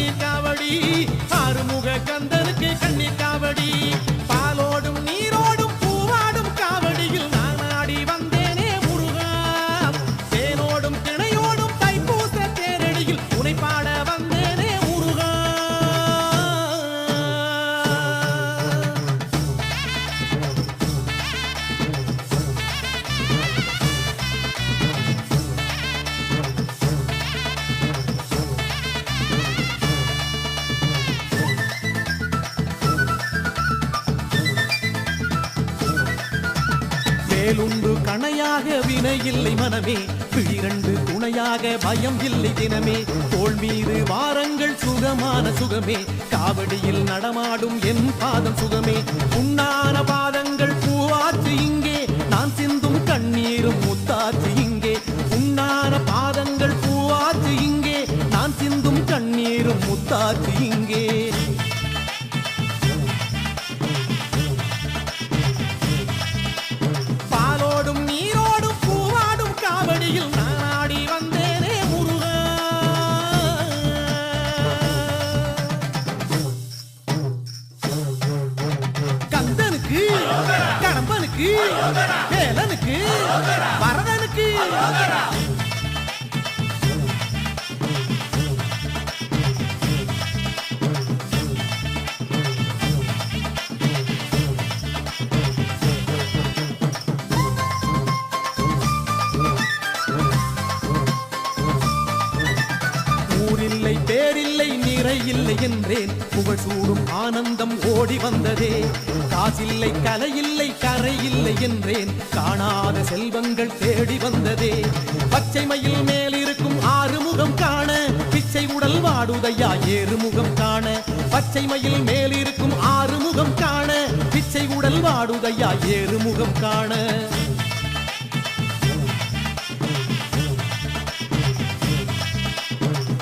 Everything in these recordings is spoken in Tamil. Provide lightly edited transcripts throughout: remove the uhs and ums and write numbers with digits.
கண்ணீர் காவடி ஆறுமுக கந்தனுக்கு கண்ணீர் காவடி பாலோடும் நீரோடும் பூவாடும் காவடியில் நான் ஆடி வந்தேனே முருகா தேனோடும் திணையோடும் தைப்பூச தேரடியில் உனை பாட வந்தேனே முருகா வேலுண்டு கணையாக வினை இல்லை மனமே பிழிரண்டு துணையாக பயம் இல்லை தினமே தோள் மீது வாரங்கள் சுகமான சுகமே காவடியில் நடமாடும் என் பாதம் சுகமே உன்னான பாதங்கள் பூவாச்சு இங்கே நான் சிந்தும் கண்ணீரும் முத்தாச்சு இங்கே உன்னான பாதங்கள் பூவாச்சு இங்கே நான் சிந்தும் கண்ணீரும் முத்தாச்சு இங்கே கடம்பனுக்கு வேலனுக்கு வரதனுக்கு ஊரில்லை பேரில்லை நிறை இல்லை என்றேன் புகழ் சூடும் ஆனந்தம் ஓடி வந்ததே காசில்லை கலையில்லை கரை இல்லை என்றேன் காணாத செல்வங்கள் தேடி வந்ததே பச்சை மயில் மேலிருக்கும் ஆறுமுகம் காண பிச்சை உடல் வாடுதையா ஏறுமுகம் காண பச்சை மயில் மேலிருக்கும் ஆறுமுகம் காண பிச்சை உடல் வாடுதையா ஏறுமுகம் காண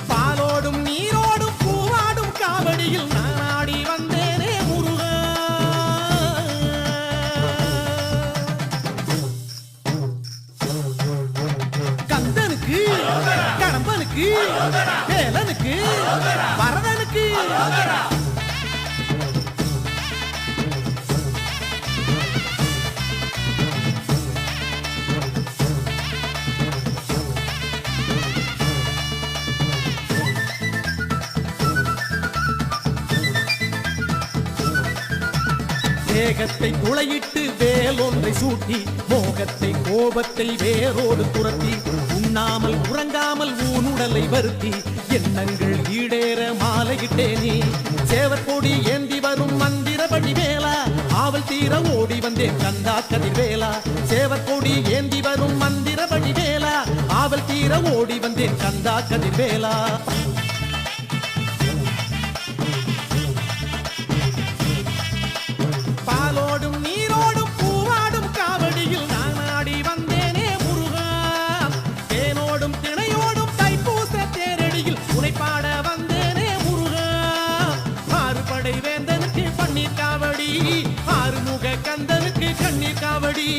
பாலோடும் நீரோடும் பூவாடும் காவடியில் நான் ஆடி வந்தேனே முருகா கந்தனுக்கு கடம்பனுக்கு வேலனுக்கு வரதனுக்கு தேகத்தை துளையிட்டு வேலொன்றை சூட்டி மோகத்தை கோபத்தை வேரோடு துரத்தி உண்ணாமல் உறங்காமல் ஊனுடலை வருத்தி எண்ணங்கள் ஈடேற மாலையிட்டேனே சேவற்கொடி ஏந்தி வரும் மந்திரபடி வேலா ஆவல் தீர ஓடி வந்தேன் கந்தா கதிர்வேலா சேவற்கொடி ஏந்தி வரும் மந்திரபடி வேலா ஆவல் தீர ஓடி வந்தேன் கந்தா கதிர்வேலா பாலோடும் நீரோடும் பூவாடும் காவடியில் நான் ஆடி வந்தேனே முருகா தேனோடும் திணையோடும் தைப்பூச தேரடியில் உனை பாட வந்தேனே முருகா ஆறுபடை வேந்தனுக்கு பன்னீர் காவடி ஆறுமுக கந்தனுக்கு கண்ணீர் காவடி